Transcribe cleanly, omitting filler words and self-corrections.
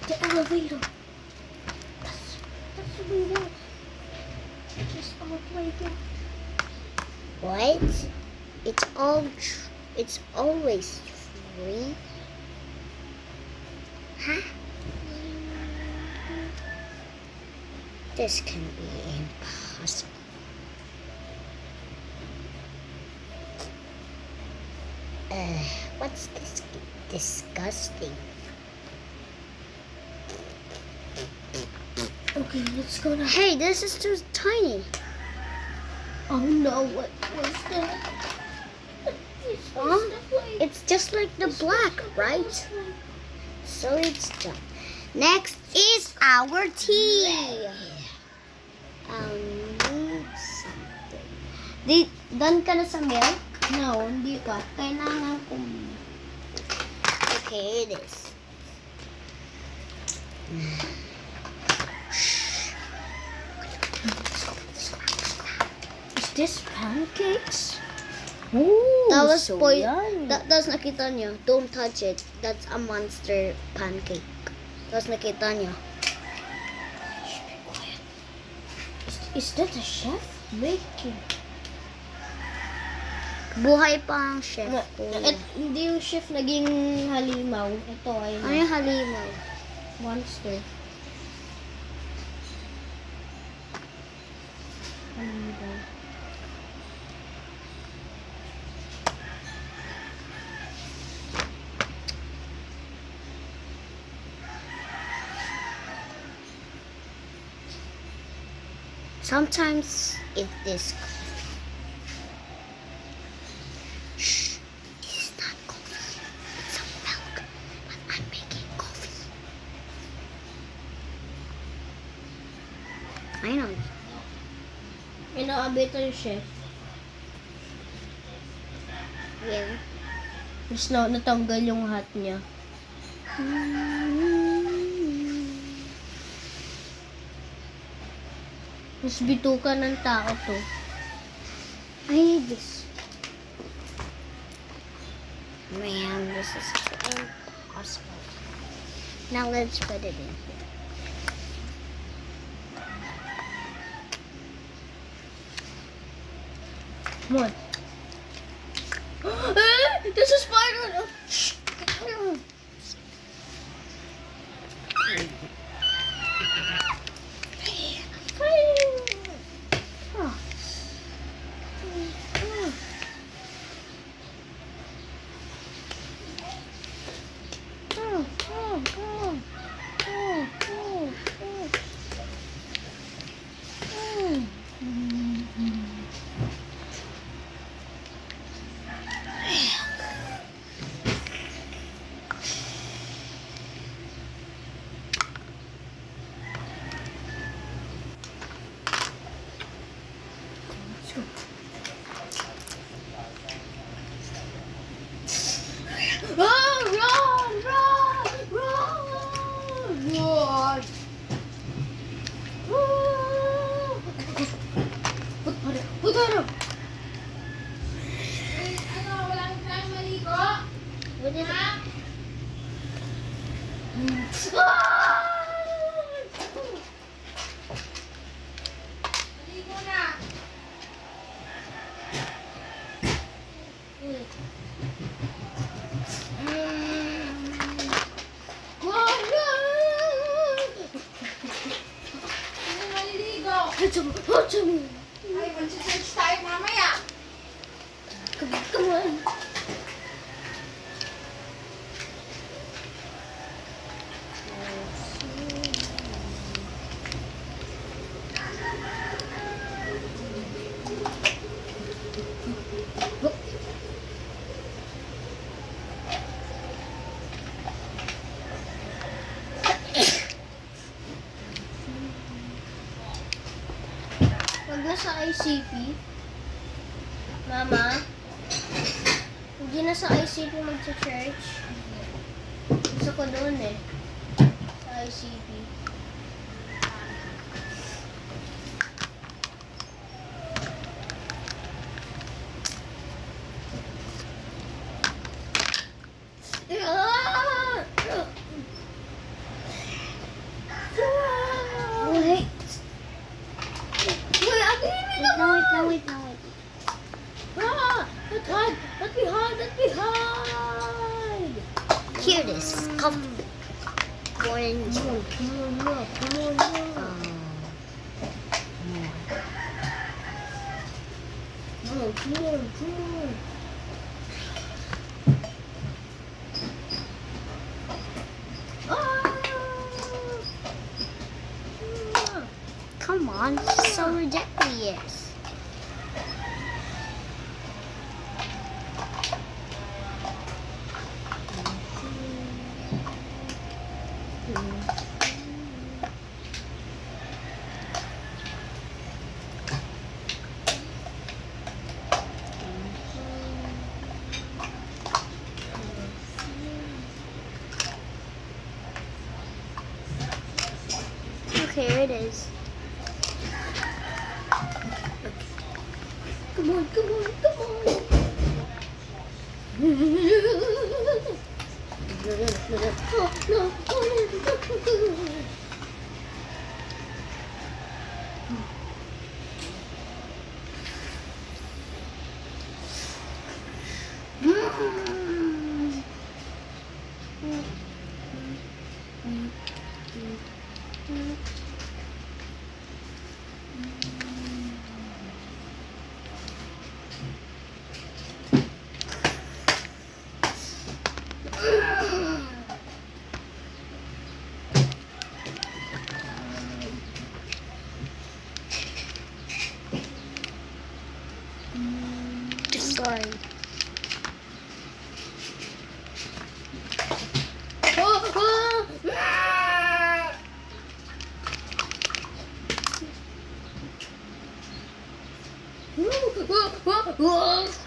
The elevator. That's the window. Just all the way down. What? It's always free? Huh? This can be impossible. What's this? Disgusting. Okay, let's go now. Hey, this is too tiny. Oh no, what was that? Huh? It's just like the black, right? So it's done. Next is our tea. Need something. Done ka na sa milk? No, hindi pa. Kailangan ko. Okay, it is. Is this pancakes? Ooh, That was so yummy. That's nakita niyo. Don't touch it. That's a monster pancake. That's nakita niyo. Is that a chef making? Buhay pa ang chef. Hindi yung chef naging halimaw. Ito ay Ano yung halimaw? monster. Halimaw. Sometimes it is. Shh. It's not coffee. It's some milk. But I'm making coffee. I know. Inaabito yung chef. Yeah. Tapos natanggal yung hat niya. Tapos bituka ng tao to. I need this. Man, this is impossible. Now let's put it in here. Come on. There's a spider! Shh! Run! Put that up! What is it? Ay, mag-search tayo mamaya. Come on. Pag nasa ICP, Mama, hindi na sa ICP magsa-church. Gusto ko doon eh. Sa ICP. Come. Orange. Come on, come on, no, come on, no. No, come on, come on. Come on, so ridiculous. Okay, here it is. Come on, come on, come on. No, no. Sorry. Oh.